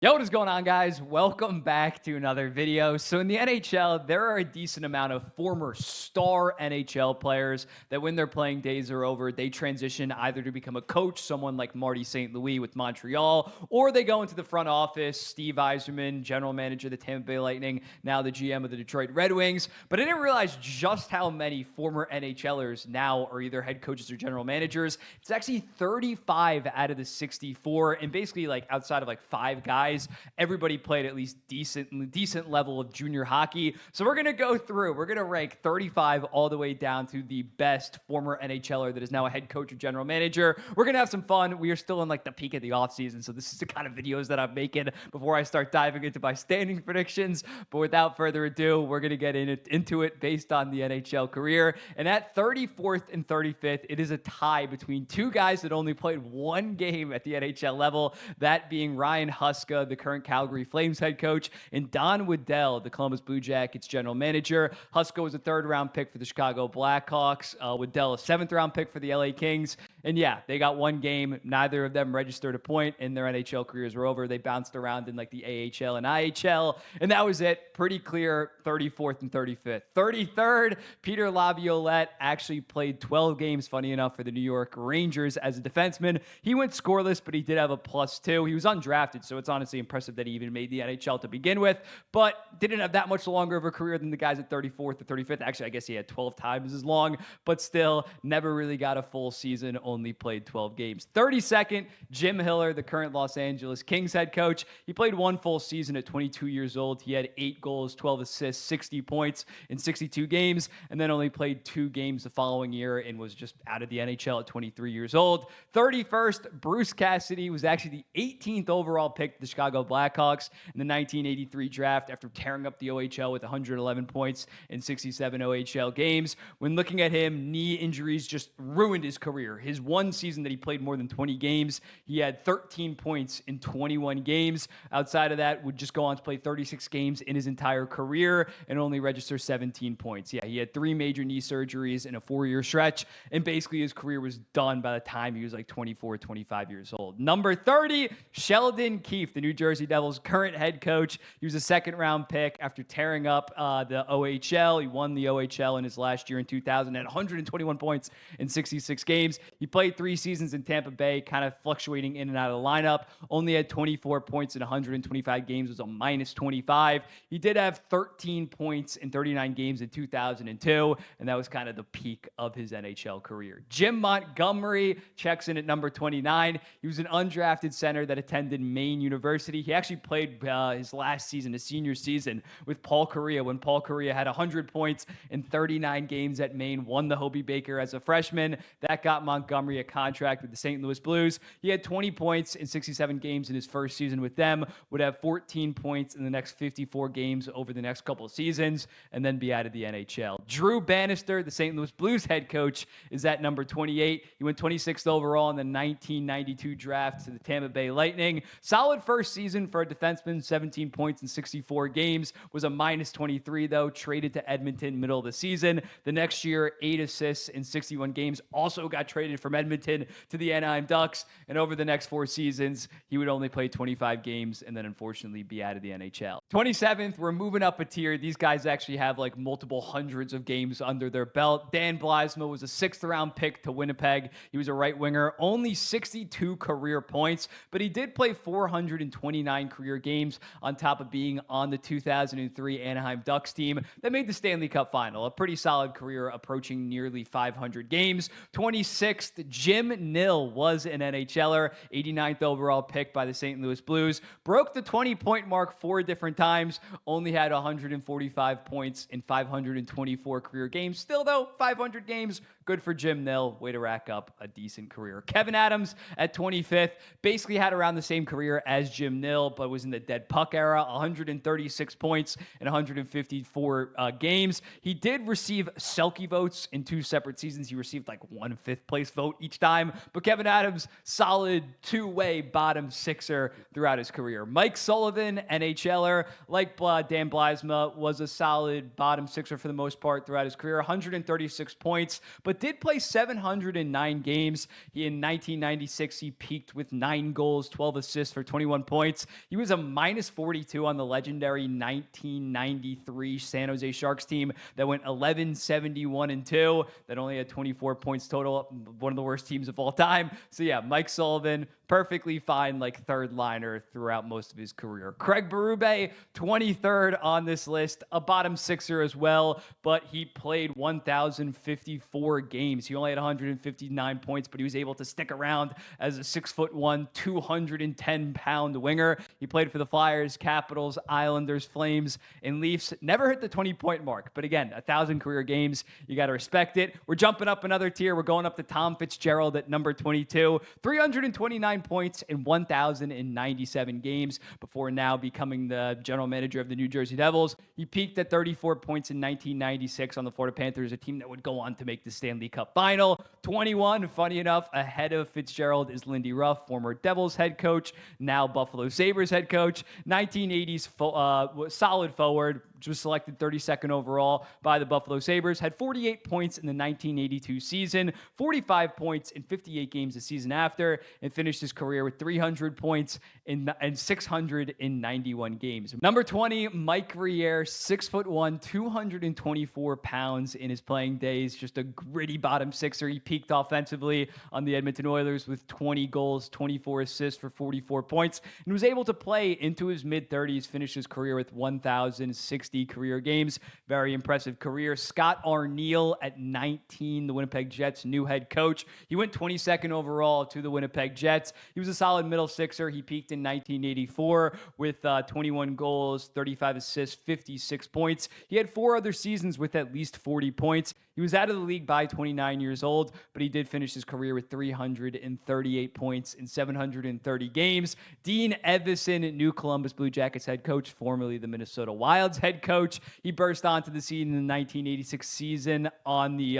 Yo, what is going on, guys? Welcome back to another video. So in the NHL, there are a decent amount of former star NHL players that when their playing days are over, they transition either to become a coach, someone like Marty St. Louis with Montreal, or they go into the front office. Steve Yzerman, general manager of the Tampa Bay Lightning, now the GM of the Detroit Red Wings. But I didn't realize just how many former NHLers now are either head coaches or general managers. It's actually 35 out of the 64, and basically like outside of like five guys, everybody played at least decent level of junior hockey. So we're gonna go through. We're gonna rank 35 all the way down to the best former NHLer that is now a head coach or general manager. We're gonna have some fun. We are still in like the peak of the offseason, so this is the kind of videos that I'm making before I start diving into my standing predictions. But without further ado, we're gonna get into it based on the NHL career. And at 34th and 35th, it is a tie between two guys that only played one game at the NHL level. That being Ryan Huska, the current Calgary Flames head coach, and Don Waddell, the Columbus Blue Jackets general manager. Huska was a third-round pick for the Chicago Blackhawks. Waddell, a seventh-round pick for the LA Kings. And yeah, they got one game. Neither of them registered a point, and their NHL careers were over. They bounced around in like the AHL and IHL, and that was it. Pretty clear 34th and 35th. 33rd, Peter Laviolette actually played 12 games, funny enough, for the New York Rangers as a defenseman. He went scoreless, but he did have a +2. He was undrafted, so it's honestly impressive that he even made the NHL to begin with, but didn't have that much longer of a career than the guys at 34th to 35th. Actually, I guess he had 12 times as long, but still never really got a full season, only played 12 games. 32nd, Jim Hiller, the current Los Angeles Kings head coach. He played one full season at 22 years old. He had 8 goals, 12 assists, 60 points in 62 games, and then only played 2 games the following year and was just out of the NHL at 23 years old. 31st, Bruce Cassidy was actually the 18th overall pick to the Chicago Blackhawks in the 1983 draft after tearing up the OHL with 111 points in 67 OHL games. When looking at him, knee injuries just ruined his career. His one season that he played more than 20 games, he had 13 points in 21 games. Outside of that, would just go on to play 36 games in his entire career and only register 17 points. Yeah, he had 3 major knee surgeries in a 4-year stretch, and basically his career was done by the time he was like 24, 25 years old. Number 30, Sheldon Keefe, the New Jersey Devils current head coach. He was a second-round pick after tearing up the OHL. He won the OHL in his last year in 2000 at 121 points in 66 games. He played 3 seasons in Tampa Bay, kind of fluctuating in and out of the lineup. Only had 24 points in 125 games, was a -25. He did have 13 points in 39 games in 2002, and that was kind of the peak of his NHL career. Jim Montgomery checks in at number 29. He was an undrafted center that attended Maine University. He actually played his last season, his senior season, with Paul Kariya when Paul Kariya had 100 points in 39 games at Maine, won the Hobie Baker as a freshman. That got Montgomery a contract with the St. Louis Blues. He had 20 points in 67 games in his first season with them, would have 14 points in the next 54 games over the next couple of seasons, and then be out of the NHL. Drew Bannister, the St. Louis Blues head coach, is at number 28. He went 26th overall in the 1992 draft to the Tampa Bay Lightning. Solid first season for a defenseman, 17 points in 64 games, was a -23 though, traded to Edmonton middle of the season. The next year, 8 assists in 61 games, also got traded from Edmonton to the Anaheim Ducks, and over the next 4 seasons, he would only play 25 games and then unfortunately be out of the NHL. 27th, we're moving up a tier. These guys actually have like multiple hundreds of games under their belt. Dan Bylsma was a 6th-round pick to Winnipeg. He was a right winger, only 62 career points, but he did play 429 career games on top of being on the 2003 Anaheim Ducks team that made the Stanley Cup final. A pretty solid career approaching nearly 500 games. 26th, Jim Nill was an NHLer, 89th overall pick by the St. Louis Blues. Broke the 20-point mark 4 different times, only had 145 points in 524 career games. Still though, 500 games, good for Jim Nill. Way to rack up a decent career. Kevin Adams at 25th, basically had around the same career as Jim Nill, but was in the dead puck era, 136 points in 154 games. He did receive Selke votes in 2 separate seasons. He received like 1 5th place vote each time, but Kevin Adams, solid 2-way bottom 6er throughout his career. Mike Sullivan, NHLer, like Dan Bylsma, was a solid bottom 6er for the most part throughout his career, 136 points, but did play 709 games. In 1996, he peaked with 9 goals, 12 assists for 21 points. He was a minus 42 on the legendary 1993 San Jose Sharks team that went 11-71-2, that only had 24 points total, one of the worst teams of all time. So yeah, Mike Sullivan, perfectly fine, like third liner throughout most of his career. Craig Berube, 23rd on this list, a bottom sixer as well, but he played 1,054 games. He only had 159 points, but he was able to stick around as a 6'1", 210-pound winger. He played for the Flyers, Capitals, Islanders, Flames, and Leafs. Never hit the 20-point mark, but again, 1,000 career games. You got to respect it. We're jumping up another tier. We're going up to Tom Fitzgerald at number 22, 329 points in 1,097 games before now becoming the general manager of the New Jersey Devils. He peaked at 34 points in 1996 on the Florida Panthers, a team that would go on to make the Stanley Cup final. 21, funny enough, ahead of Fitzgerald is Lindy Ruff, former Devils head coach, now Buffalo Sabres head coach. 1980s solid forward, was selected 32nd overall by the Buffalo Sabres, had 48 points in the 1982 season, 45 points in 58 games the season after, and finished his career with 300 points in 691 games. Number 20, Mike Riera, 6'1", 224 pounds in his playing days, just a gritty bottom sixer. He peaked offensively on the Edmonton Oilers with 20 goals, 24 assists for 44 points, and was able to play into his mid-30s, finish his career with 1,060 career games. Very impressive career. Scott Arniel at 19, the Winnipeg Jets' new head coach. He went 22nd overall to the Winnipeg Jets. He was a solid middle sixer. He peaked in 1984 with 21 goals, 35 assists, 56 points. He had 4 other seasons with at least 40 points. He was out of the league by 29 years old, but he did finish his career with 338 points in 730 games. Dean Evason, new Columbus Blue Jackets head coach, formerly the Minnesota Wild's head coach. He burst onto the scene in the 1986 season on the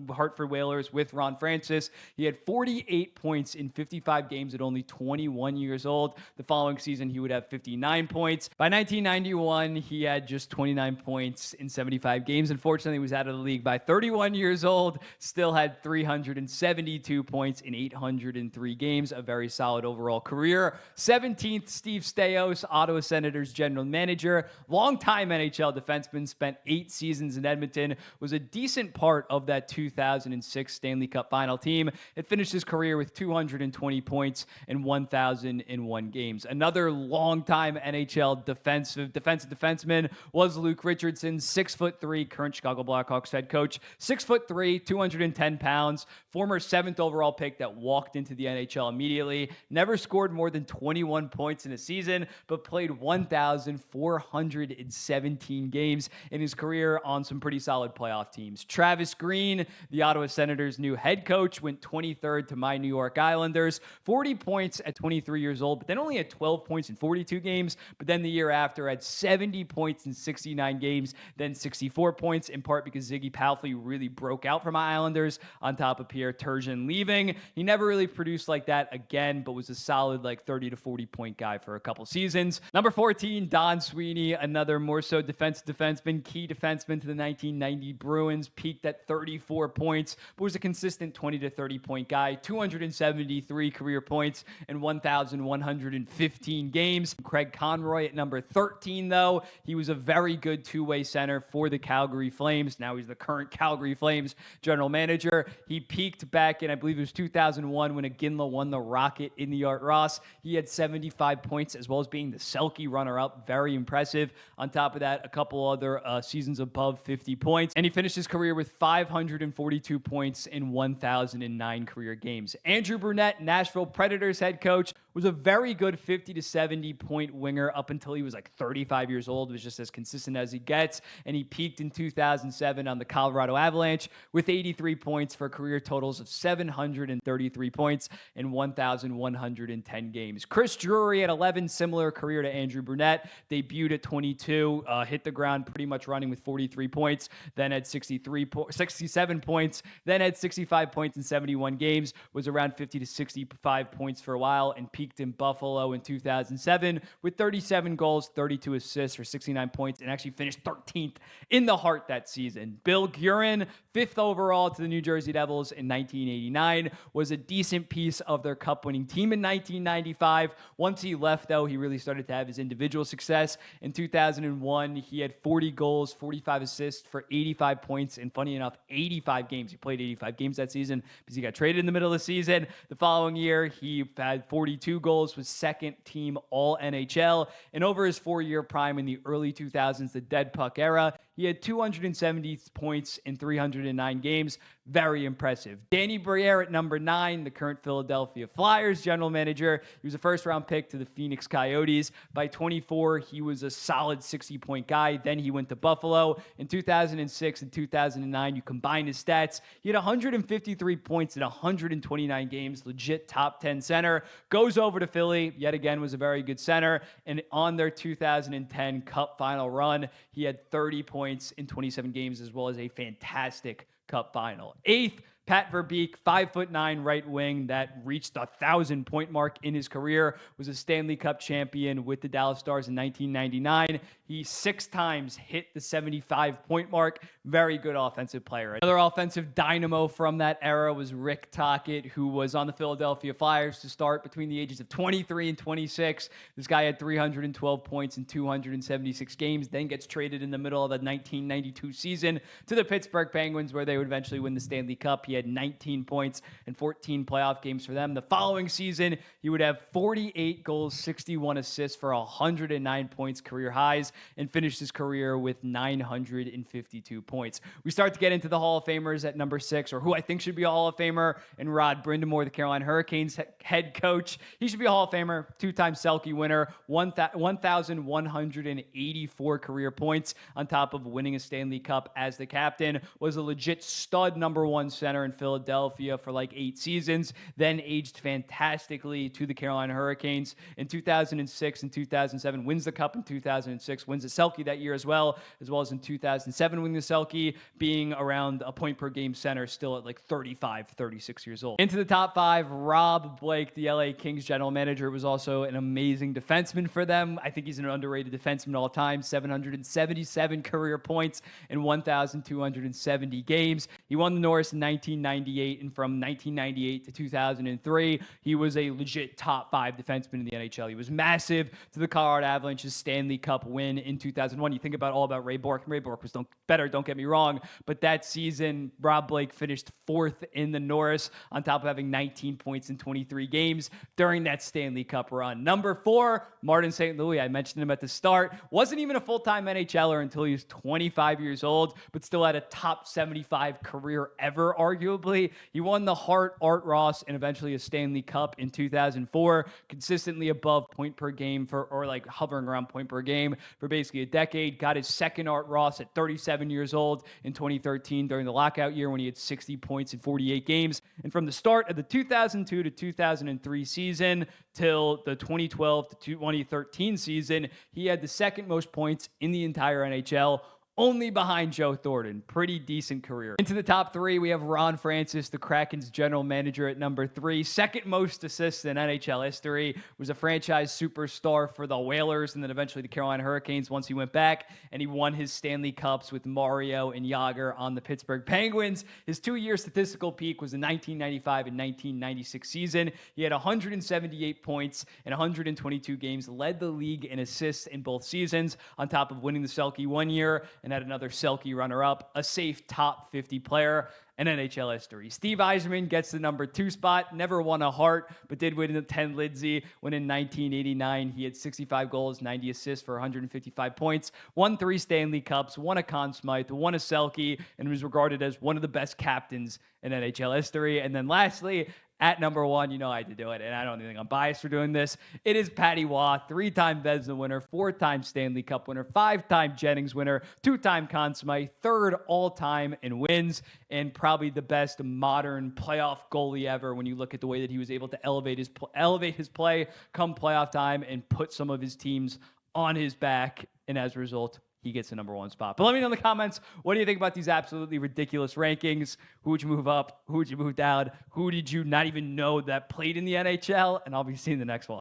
Hartford Whalers with Ron Francis. He had 48 points in 55 games at only 21 years old. The following season, he would have 59 points. By 1991, he had just 29 points in 75 games. Unfortunately, he was out of the league by 31 years old, still had 372 points in 803 games, a very solid overall career. 17th, Steve Staios, Ottawa Senators general manager, longtime NHL defenseman, spent 8 seasons in Edmonton, was a decent part of that 2006 Stanley Cup final team. It finished his career with 220 points in 1,001 games. Another longtime NHL defensive defenseman was Luke Richardson, 6'3", current Chicago Blackhawks head coach. 6'3", 210 pounds, former 7th overall pick that walked into the NHL immediately. Never scored more than 21 points in a season, but played 1,417 games in his career on some pretty solid playoff teams. Travis Green, the Ottawa Senators' new head coach, went 23rd to my New York Islanders. 40 points at 23 years old, but then only had 12 points in 42 games. But then the year after had 70 points in 69 games, then 64 points, in part because Ziggy Palfrey really broke out for my Islanders on top of Pierre Turgeon leaving. He never really produced like that again, but was a solid like 30 to 40 point guy for a couple seasons. Number 14, Don Sweeney, another more so defenseman, key defenseman to the 1990 Bruins, peaked at 34 points, but was a consistent 20 to 30 point guy, 273 career points in 1,115 games. Craig Conroy at number 13, though. He was a very good two-way center for the Calgary Flames. Now he's the current Calgary Flames general manager. He peaked back in, I believe it was 2001, when Iginla won the Rocket in the Art Ross. He had 75 points, as well as being the Selke runner-up. Very impressive. On top of that, a couple other seasons above 50 points. And he finished his career with 542 points in 1,009 career games. Andrew Brunette, Nashville Predators head coach, was a very good 50 to 70 point winger up until he was like 35 years old. Was just as consistent as he gets. And he peaked in 2007 on the Colorado Avalanche with 83 points for career totals of 733 points in 1,110 games. Chris Drury at 11, similar career to Andrew Brunette. Debuted at 22, hit the ground pretty much running with 43 points, then had 67 points, then had 65 points in 71 games, was around 50 to 65 points for a while, and peaked in Buffalo in 2007 with 37 goals, 32 assists for 69 points, and actually finished 13th in the Hart that season. Bill Guerin, 5th overall to the New Jersey Devils in 1989, was a decent piece of their cup-winning team in 1995. Once he left, though, he really started to have his individual success. In 2001, he had 40 goals, 45 assists for 85 points, and funny enough, 85 games. He played 85 games that season because he got traded in the middle of the season. The following year, he had 42 goals, was second team All-NHL, and over his 4-year prime in the early 2000s, the dead puck era, he had 270 points in 309 games. Very impressive. Danny Briere at number 9, the current Philadelphia Flyers general manager. He was a first-round pick to the Phoenix Coyotes. By 24, he was a solid 60-point guy. Then he went to Buffalo. In 2006 and 2009, you combine his stats, he had 153 points in 129 games. Legit top 10 center. Goes over to Philly. Yet again, was a very good center. And on their 2010 Cup final run, he had 30 points in 27 games, as well as a fantastic Cup final. 8th, Pat Verbeek, 5'9" right wing that reached the 1,000-point mark in his career, was a Stanley Cup champion with the Dallas Stars in 1999. He 6 times hit the 75-point mark. Very good offensive player. Another offensive dynamo from that era was Rick Tocchet, who was on the Philadelphia Flyers to start between the ages of 23 and 26. This guy had 312 points in 276 games, then gets traded in the middle of the 1992 season to the Pittsburgh Penguins, where they would eventually win the Stanley Cup. He had 19 points and 14 playoff games for them. The following season, he would have 48 goals, 61 assists for 109 points, career highs, and finished his career with 952 points. We start to get into the Hall of Famers at number 6, or who I think should be a Hall of Famer, and Rod Brind'Amour, the Carolina Hurricanes head coach. He should be a Hall of Famer, 2-time Selke winner, 1,184 career points on top of winning a Stanley Cup as the captain, was a legit stud number 1 center in Philadelphia for like 8 seasons, then aged fantastically to the Carolina Hurricanes in 2006 and 2007, wins the Cup in 2006, wins the Selke that year as well as in 2007 winning the Selke, being around a point per game center, still at like 35, 36 years old. Into the top 5, Rob Blake, the LA Kings general manager, was also an amazing defenseman for them. I think he's an underrated defenseman all time, 777 career points in 1,270 games. He won the Norris in 1998, and from 1998 to 2003, he was a legit top 5 defenseman in the NHL. He was massive to the Colorado Avalanche's Stanley Cup win in 2001. You think about Ray Bourque. Ray Bourque was better, don't get me wrong, but that season, Rob Blake finished 4th in the Norris on top of having 19 points in 23 games during that Stanley Cup run. Number 4, Martin St. Louis. I mentioned him at the start. Wasn't even a full-time NHLer until he was 25 years old, but still had a top 75 career ever, arguably. He won the Hart, Art Ross, and eventually a Stanley Cup in 2004, consistently above point per game or like hovering around point per game for basically a decade. Got his second Art Ross at 37 years old in 2013 during the lockout year when he had 60 points in 48 games. And from the start of the 2002 to 2003 season till the 2012 to 2013 season, he had the second most points in the entire NHL, only behind Joe Thornton. Pretty decent career. Into the top 3, we have Ron Francis, the Kraken's general manager, at number 3. Second most assists in NHL history. Was a franchise superstar for the Whalers and then eventually the Carolina Hurricanes once he went back, and he won his Stanley Cups with Mario and Jagr on the Pittsburgh Penguins. His 2-year statistical peak was the 1995 and 1996 season. He had 178 points in 122 games, led the league in assists in both seasons, on top of winning the Selke one year and had another Selke runner-up, a safe top 50 player in NHL history. Steve Yzerman gets the number 2 spot, never won a Hart, but did win the 10 Lindsay when in 1989 he had 65 goals, 90 assists for 155 points, won 3 Stanley Cups, won a Conn Smythe, won a Selke, and was regarded as one of the best captains in NHL history. And then lastly, at number 1, you know I had to do it, and I don't think I'm biased for doing this. It is Patty Waugh, 3-time Vezina winner, 4-time Stanley Cup winner, 5-time Jennings winner, 2-time Conn Smythe, 3rd all-time in wins, and probably the best modern playoff goalie ever when you look at the way that he was able to elevate his play come playoff time and put some of his teams on his back, and as a result, he gets the number 1 spot. But let me know in the comments, what do you think about these absolutely ridiculous rankings? Who would you move up? Who would you move down? Who did you not even know that played in the NHL? And I'll be seeing the next one.